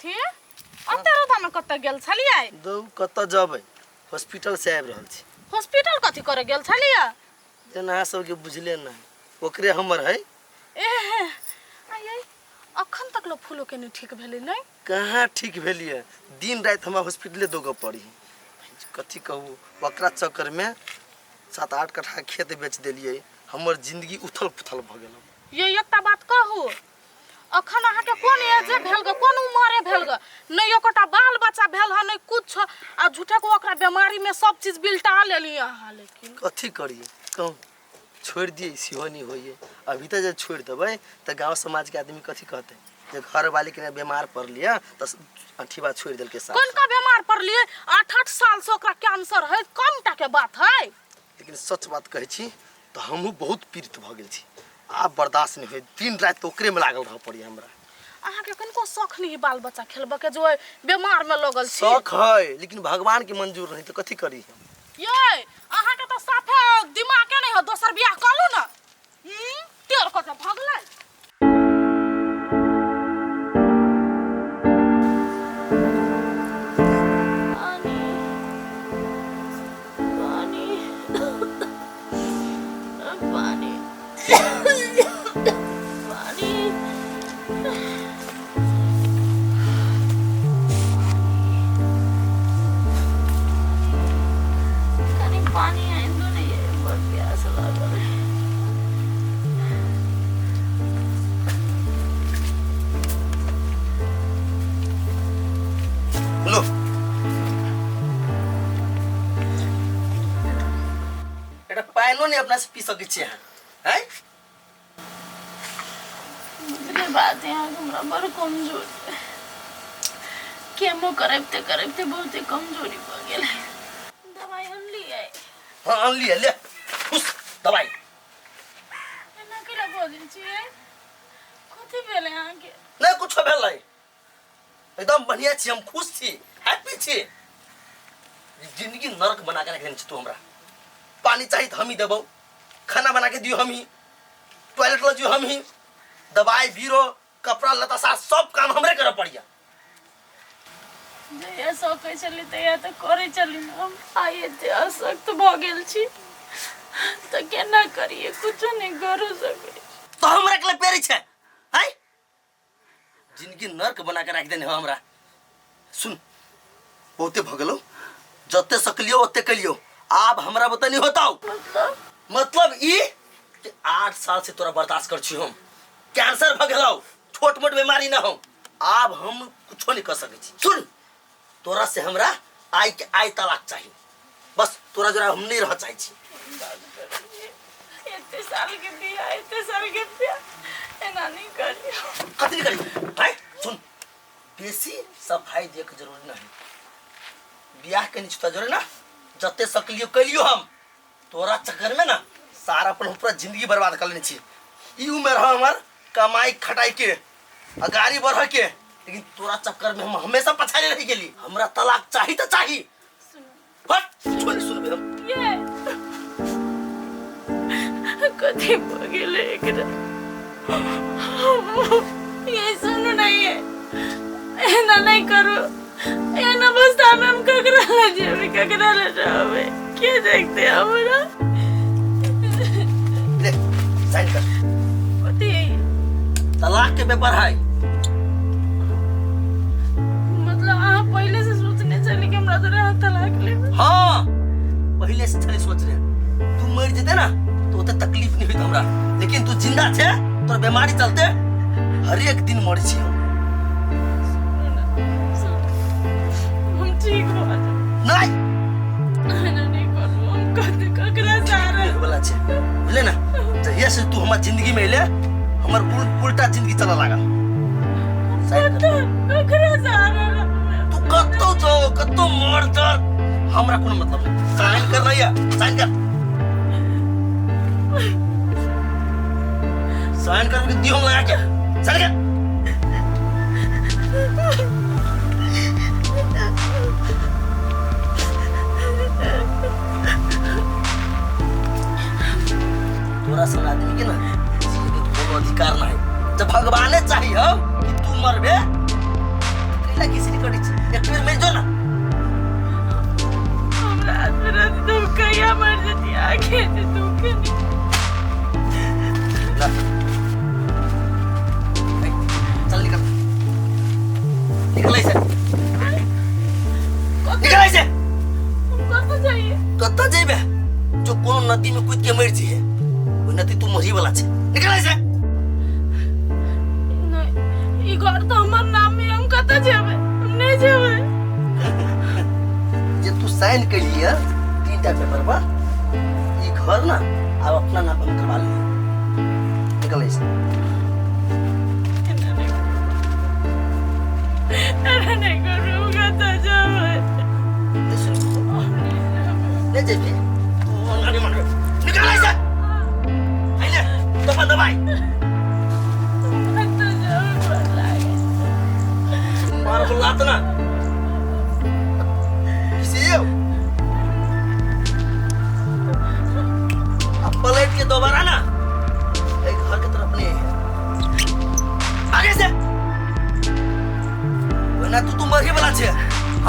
कथी अते रोदा में कत गेल छलिए दो कत जबै हॉस्पिटल से आबि रहल छी हॉस्पिटल कथी करे गेल छलिए जना सब के बुझले न ओकरे हमर है ए आयै अखन तक लो फूलो के नहीं ठीक भेले नहीं कहाँ ठीक भेलिए दिन रात हमरा हॉस्पिटले दोगो पड़ी कथी कहू ओकरा चक्कर में 7-8 कट्ठा खेत बेच देलिए हमर जिंदगी उथल पुथल भ गेल ये एकटा बात कहू अखन अहाँ के कोन एज भेल ग कोन उमरे भेल ग नहीं ओकटा बाल बच्चा भेल ह नहीं कुछ आ झूठे को ओकरा बीमारी में सब चीज बिल्टा लेली अहाँ लेकिन कथी करिए कहूँ छोड़ दिए सिहो नहीं होइए अभी तक जब छोड़ देवे तो गांव समाज के आदमी कथी कहते जब घर वाले के बीमार पड़ लिया तो अठी बात छोड़ दिल के साथ कौन का बीमार पड़ लिए 8-8 साल से ओकरा कैंसर है कम टा के बात है लेकिन सच बात कहे छी तो हमहू बहुत पीड़ित भ गेल छी आप बर्दाश्त नहीं हुए दिन रात तो ओकरे में लागल रह पड़ी हमरा अहाँ के कनको शौक नहीं बाल बच्चा खेलबे के जो बीमार में लगल छी शौक है लेकिन भगवान के मंजूर नहीं तो कथी करी ये अहाँ के तो साफे दिमाग के नहीं हो दोसर बियाह कर लो ना तेर को तो भगलै नहीं अपना से पी सके छे हैं मुझे बात है हमरा बड़ कमजोर केमो करबते करबते बहुत कमजोरी भ गेल दवाई अनली है हां अनली है ले उस दवाई एना केला बोलिन छी कथि भेले अहाँ के नहीं कुछ भेलै एकदम बढ़िया छी हम खुश छी हैप्पी छी जिंदगी नरक बना के रखने छी तू हमरा पानी चाहिए तो हम ही देबो खाना बना के दियो हम ही टॉयलेट ला दियो हम ही दवाई बीरो कपड़ा लता साथ सब काम हमरे करे पड़िया जया सो कह चली त या त करे चली हम आए ते असक्त भ गेल छी त केना करिए कुछ नहीं करो सके तो हमरा के पेरी छे हैं जिंदगी नरक बना के रख देने हो हमरा सुन बहुते भगलो जते सकलियो ओते कलियो आप हमरा बता नहीं बताओ मतलब ई कि 8 साल से तोरा बर्दाश्त कर छी हम कैंसर भ गेलौ छोट मोट बीमारी ना हो अब हम कुछ नहीं कर सके छी सुन तोरा से हमरा आई के आई तलाक चाहिए बस तोरा जरा हम नहीं रह चाहे छी इतने साल के बिया एना नहीं करियो कथि करी भाई सुन बेसी सफाई देख जरूरी नहीं बियाह के निश्चित जरूरी ना जते सकलियो कलियो हम तोरा चक्कर में ना सारा अपन पूरा जिंदगी बर्बाद कर लेने छी ई उम्र हमर कमाई खटाई के अगाड़ी बढ़ के लेकिन तोरा चक्कर में हम हमेशा पछाड़े रह गेली हमरा तलाक चाहिए तो चाहिए सुन छोड़ सुन बे ये कथि भ गेले एकरा ये सुन नहीं है एना नहीं करो एना बस हम ककरा ला जेबे ककरा ला जावे के देखते हमरा ले साइन कर कथि तलाक के पेपर है मतलब आप पहले से सोचने चली कि हमरा तोरे हाथ तलाक ले हां पहले से चले सोच रहे तू मर जेते ना तो ओते तकलीफ नहीं होई हमरा लेकिन तू जिंदा छे तोर बीमारी चलते हर एक दिन मर छी हम ठीक हो नहीं नहीं करू हम कद ककरा सारा बोला छे बोले ना जहिया से तू हमर जिंदगी में ले हमर उल्टा जिंदगी चला लगा ककरा सारा तू कत्तो मर जा हमरा कोनो मतलब नहीं साइन कर रही है साइन कर साइन कर के दियो लगा के चल के तोरा सन आदमी के ना जीने के कोनो अधिकार नहीं जब भगवान चाहिए कि तू मरबे कितना किसी ने करी छे एक बेर मेल जो ना हमरा तुम कहिया मर जती आगे से तू के ला चल निकल निकल ऐसे निकल ऐसे कत जाइए कत्ता जेबे जो कोन नदी में कूद के मर जी है वो नदी तू मरी वाला छे निकल ऐसे नहीं ई घर तो हमर नाम में हम कत जेबे हम नहीं जेबे जे तू साइन कर लिया 3टा पेपर पर ये घर ना अब अपना नाम पर करवा ले निकल ऐसे अरे नहीं करूँगा तो जावे ले जेबी तू नानी मन निकल ऐसे आइले तो बंद भाई तो जावे लागे मार बुलात ना किसी अब पलट के दोबारा ना एक घर की तरफ नहीं आगे से वरना तू मरे वाला छे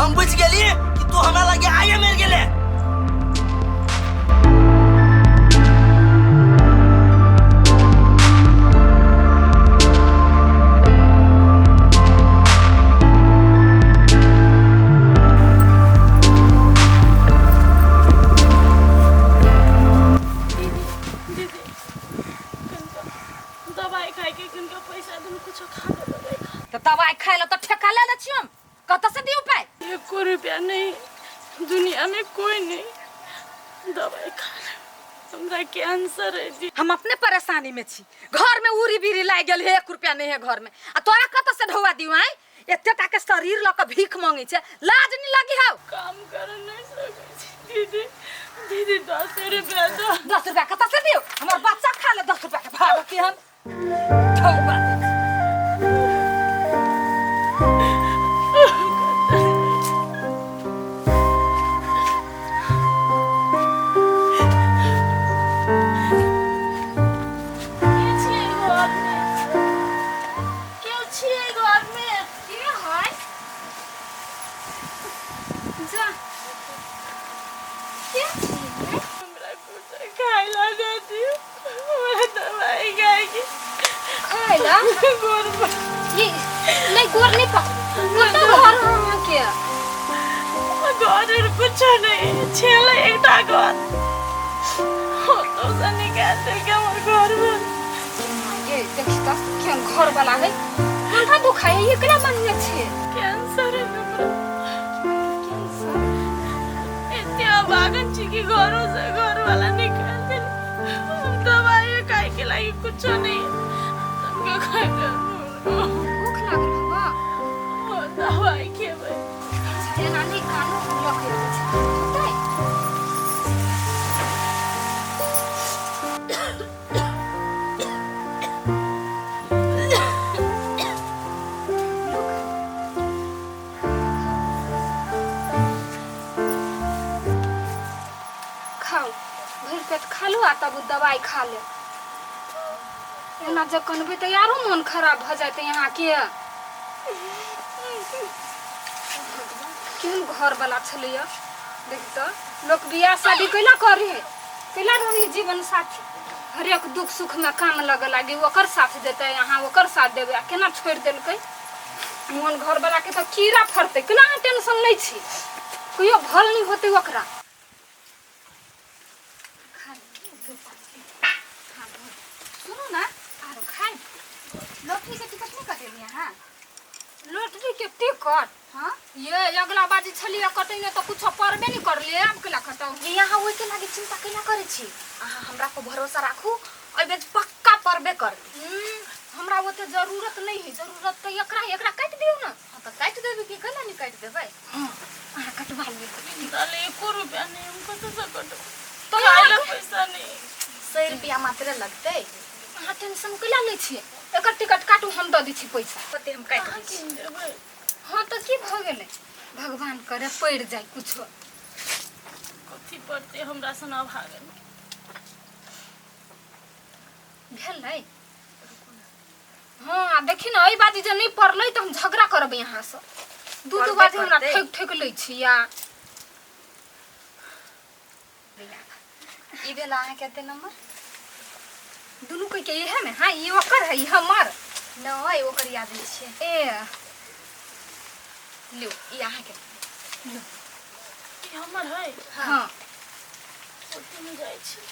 हम बुझ गेली कि तू हमरा लगे आए मर गेले दवाई खाए के किनका पैसा दूं कुछ खा ले दवाई खा तो दवाई खाए ला तो ठेका ले ले छियम कत से दियो पाए 1 रुपया नहीं दुनिया में कोई नहीं दवाई खा ले हमरा कैंसर है जी हम अपने परेशानी में छी घर में उरी बीरी लाग गेल है 1 रुपया नहीं है घर में आ तोरा कत से ढौआ दियो आई एते टा के शरीर ल के भीख मांगी छे लाज नहीं लगी हाउ काम कर नहीं सके छी दीदी दीदी 10 रुपया दो 10 रुपया कत से दियो हमर बच्चा खा ले 10 रुपया के भाग के हम ढौआ ये नहीं गोर नहीं पक तो घर हां के घर कुछ नहीं छेले एकटा घर हो तो से निकाल दे के हमर घर में ये देखी तो क्या घर वाला है माथा दुखाए ये केला मन में छे कैंसर है हमरा कैंसर एते बागन छी की घरों से घर वाला निकाल दे दवाई खाए के लागी कुछ नहीं तुमके खाए के भूख लागल हवा ओ दवाई खेबै ये नानी कानो लखे छै पता है खाओ भर पेट खा लो आ तब दवाई खा ले एना जब कनबे त यारो मन खराब भ जाते यहाँ के केहन घर वाला छलिया देख तो लोग बियाह शादी कैला करे कैला रही जीवन साथी हर एक दुख सुख में काम लगे लागी ओकर साथ देते यहाँ ओकर साथ देबे केना छोड़ देलकै मन घर वाला के तो कीड़ा फरते केना टेंशन नहीं छी कहियो भल नहीं होते ओकरा सुनो ना आरो खाए लॉटरी के टिकट नहीं कटेलिए हां लॉटरी के टिकट हां ये अगला बाजी छलिया कटैने तो कुछ परबे नहीं करले अब केला कटाऊ ये यहाँ होय के लागे चिंता केला करे छी अहाँ हमरा को भरोसा राखू ओइ बेच पक्का परबे कर हमरा ओते जरूरत नहीं है जरूरत तो एकरा काट दियो ना हां तो काट देबे की केला नहीं काट देबे हां अहाँ कटवा लिए डाले 1 रुपया नहीं हम कत से कटो तो खाइला पैसा नहीं 100 रुपया मात्र लगते अहाँ टेंशन कैला नहीं छी एकर टिकट काटू हम द दी छी पैसा पते हम काट दै छी किन देबै हां तो की भ गेलै भगवान करे पड़ जाए कुछ कथी पड़ते हमरा सना भागल भेल नहीं हां देखी ना ई बाजी जे नहीं पड़लै तो हम झगड़ा करब यहाँ से दू दू बात हमरा ठेक ठेक लै छिया। ई भेल अहाँ कते नंबर? दुनू कोई के इहे में। हाँ ई ओकर है, ई हमर नहीं ओकर याद नहीं छे। ए लो ई अहाँ के। हमर है हाँ ओते में जाय छी।